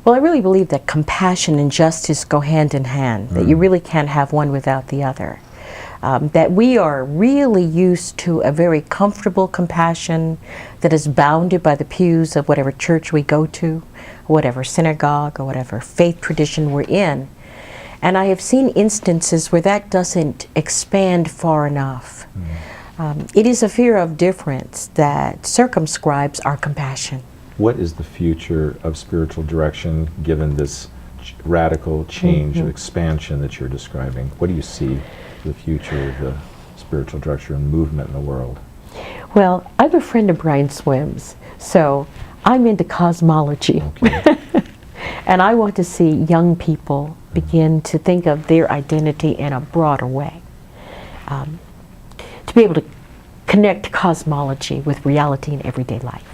Well, I really believe that compassion and justice go hand in hand, that you really can't have one without the other. That we are really used to a very comfortable compassion that is bounded by the pews of whatever church we go to, whatever synagogue or whatever faith tradition we're in. And I have seen instances where that doesn't expand far enough. It is a fear of difference that circumscribes our compassion. What is the future of spiritual direction given this radical change of expansion that you're describing? What do you see the future of the spiritual direction movement in the world? Well, I have a friend of Brian Swims, so I'm into cosmology. Okay. And I want to see young people begin to think of their identity in a broader way. To be able to connect cosmology with reality in everyday life.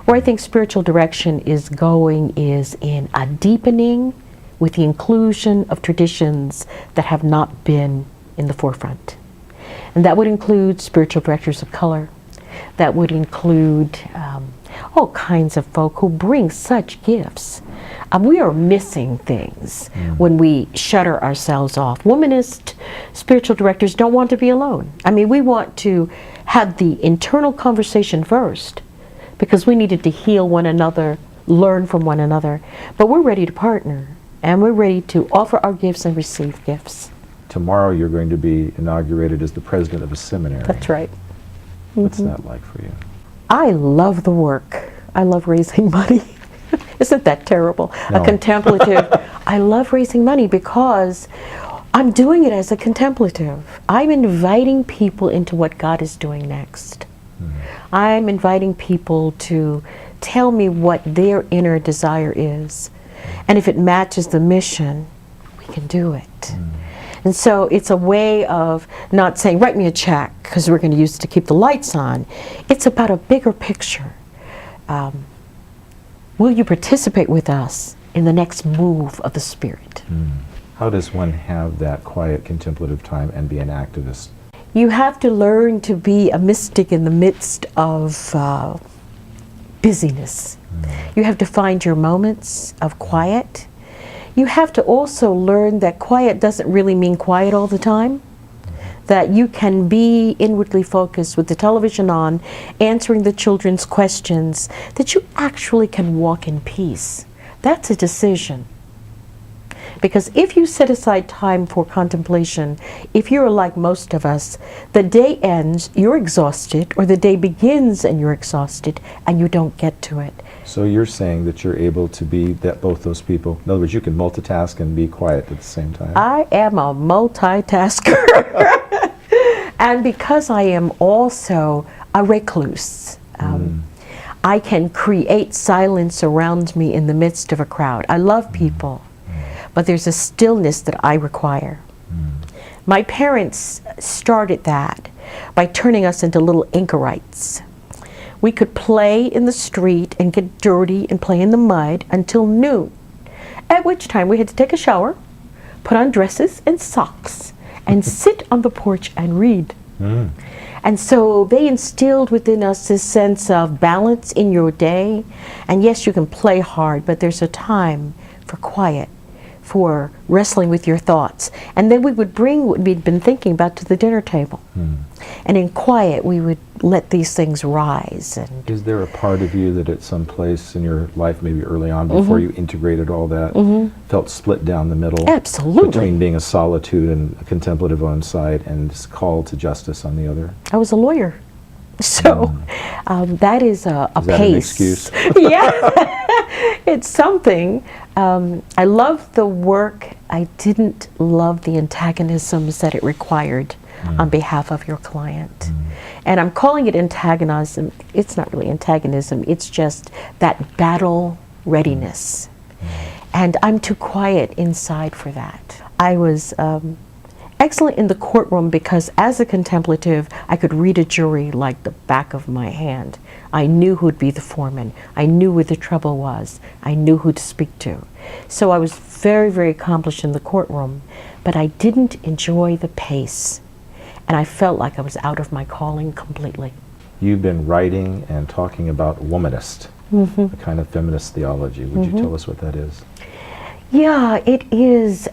Where I think spiritual direction is going is in a deepening with the inclusion of traditions that have not been in the forefront. And that would include spiritual directors of color. That would include all kinds of folk who bring such gifts. We are missing things when we shutter ourselves off. Womanist spiritual directors don't want to be alone. I mean, we want to have the internal conversation first because we needed to heal one another, learn from one another. But we're ready to partner, and we're ready to offer our gifts and receive gifts. Tomorrow you're going to be inaugurated as the president of a seminary. That's right. What's that like for you? I love the work. I love raising money. Isn't that terrible? No. A contemplative. I love raising money because I'm doing it as a contemplative. I'm inviting people into what God is doing next. I'm inviting people to tell me what their inner desire is. And if it matches the mission, we can do it. And so it's a way of not saying, write me a check, because we're going to use it to keep the lights on. It's about a bigger picture. Will you participate with us in the next move of the Spirit? How does one have that quiet contemplative time and be an activist? You have to learn to be a mystic in the midst of busyness. You have to find your moments of quiet. You have to also learn that quiet doesn't really mean quiet all the time. That you can be inwardly focused with the television on, answering the children's questions, that you actually can walk in peace. That's a decision. Because if you set aside time for contemplation, if you're like most of us, the day ends, you're exhausted, or the day begins and you're exhausted, and you don't get to it. So you're saying that you're able to be both those people. In other words, you can multitask and be quiet at the same time. I am a multitasker. And because I am also a recluse, I can create silence around me in the midst of a crowd. I love people, but there's a stillness that I require. My parents started that by turning us into little anchorites. We could play in the street and get dirty and play in the mud until noon, at which time we had to take a shower, put on dresses and socks, and sit on the porch and read. And so they instilled within us this sense of balance in your day. And yes, you can play hard, but there's a time for quiet, for wrestling with your thoughts. And then we would bring what we'd been thinking about to the dinner table. And in quiet, we would let these things rise. And is there a part of you that at some place in your life, maybe early on, before you integrated all that, felt split down the middle? Absolutely. Between being a solitude and a contemplative on one side and this call to justice on the other? I was a lawyer. So that is a is pace. That an excuse? Yeah. It's something. I loved the work. I didn't love the antagonisms that it required on behalf of your client. And I'm calling it antagonism. It's not really antagonism. It's just that battle readiness. And I'm too quiet inside for that. I was excellent in the courtroom because as a contemplative, I could read a jury like the back of my hand. I knew who'd be the foreman. I knew where the trouble was. I knew who to speak to. So I was very, very accomplished in the courtroom, but I didn't enjoy the pace. And I felt like I was out of my calling completely. You've been writing and talking about womanist. a kind of feminist theology. Would you tell us what that is? Yeah, it is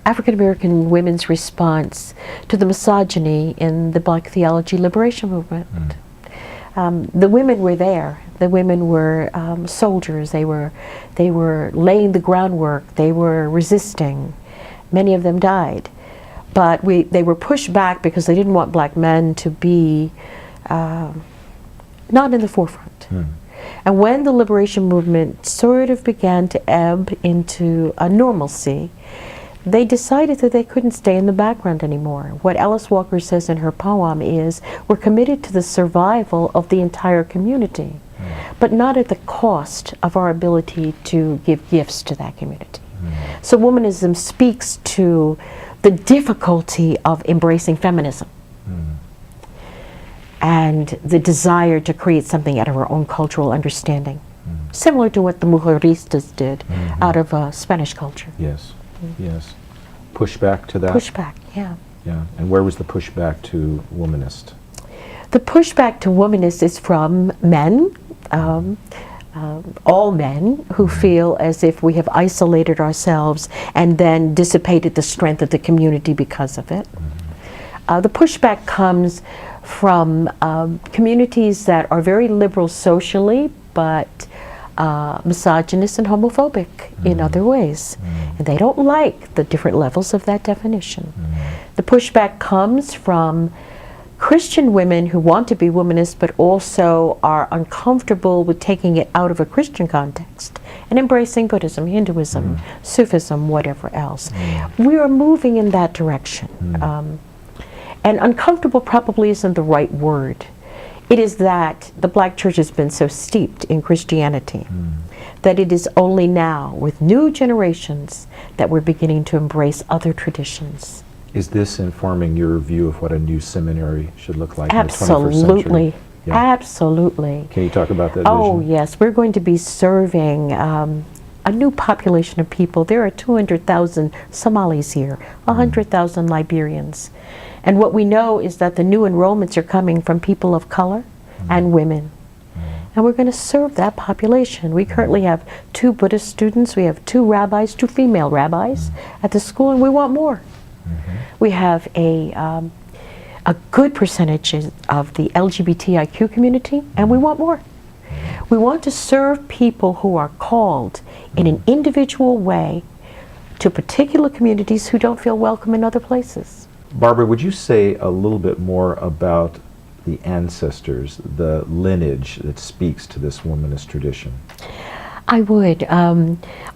African American women's response to the misogyny in the Black theology liberation movement. The women were there. The women were soldiers. They were laying the groundwork. They were resisting. Many of them died, but they were pushed back because they didn't want black men to be not in the forefront. And when the liberation movement sort of began to ebb into a normalcy, they decided that they couldn't stay in the background anymore. What Alice Walker says in her poem is, we're committed to the survival of the entire community, but not at the cost of our ability to give gifts to that community. So womanism speaks to the difficulty of embracing feminism and the desire to create something out of our own cultural understanding, similar to what the mujeristas did out of Spanish culture. Yes, yes. Pushback to that? Pushback, yeah. Yeah, and where was the pushback to womanist? The pushback to womanist is from men, all men who feel as if we have isolated ourselves and then dissipated the strength of the community because of it. The pushback comes from communities that are very liberal socially, but misogynist and homophobic in other ways. And they don't like the different levels of that definition. The pushback comes from Christian women who want to be womanist but also are uncomfortable with taking it out of a Christian context and embracing Buddhism, Hinduism, Sufism, whatever else. We are moving in that direction. And uncomfortable probably isn't the right word. It is that the Black church has been so steeped in Christianity that it is only now, with new generations, that we're beginning to embrace other traditions. Is this informing your view of what a new seminary should look like in the 21st century? Absolutely. Yeah. Absolutely. Can you talk about that Oh, vision? yes. We're going to be serving a new population of people. There are 200,000 Somalis here, 100,000 Liberians. And what we know is that the new enrollments are coming from people of color and women. And we're going to serve that population. We currently have 2 Buddhist students. We have 2 rabbis, 2 female rabbis at the school, and we want more. We have a good percentage of the LGBTIQ community, and we want more. We want to serve people who are called in an individual way to particular communities who don't feel welcome in other places. Barbara, would you say a little bit more about the ancestors, the lineage that speaks to this womanist tradition? I would.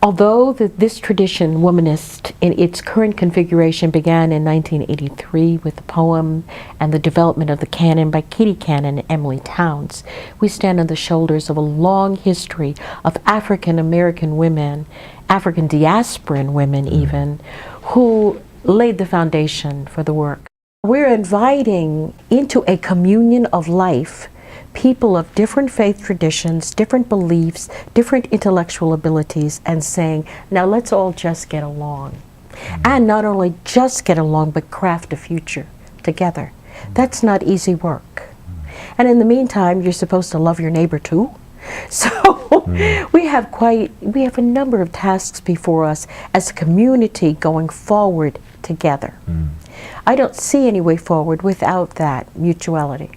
Although this tradition, womanist, in its current configuration began in 1983 with the poem and the development of the canon by Katie Cannon and Emily Towns, we stand on the shoulders of a long history of African American women, African diasporan women even, who laid the foundation for the work. We're inviting into a communion of life people of different faith traditions, different beliefs, different intellectual abilities, and saying, now let's all just get along. And not only just get along, but craft a future together. That's not easy work. And in the meantime, you're supposed to love your neighbor too. So we have a number of tasks before us as a community going forward together. I don't see any way forward without that mutuality.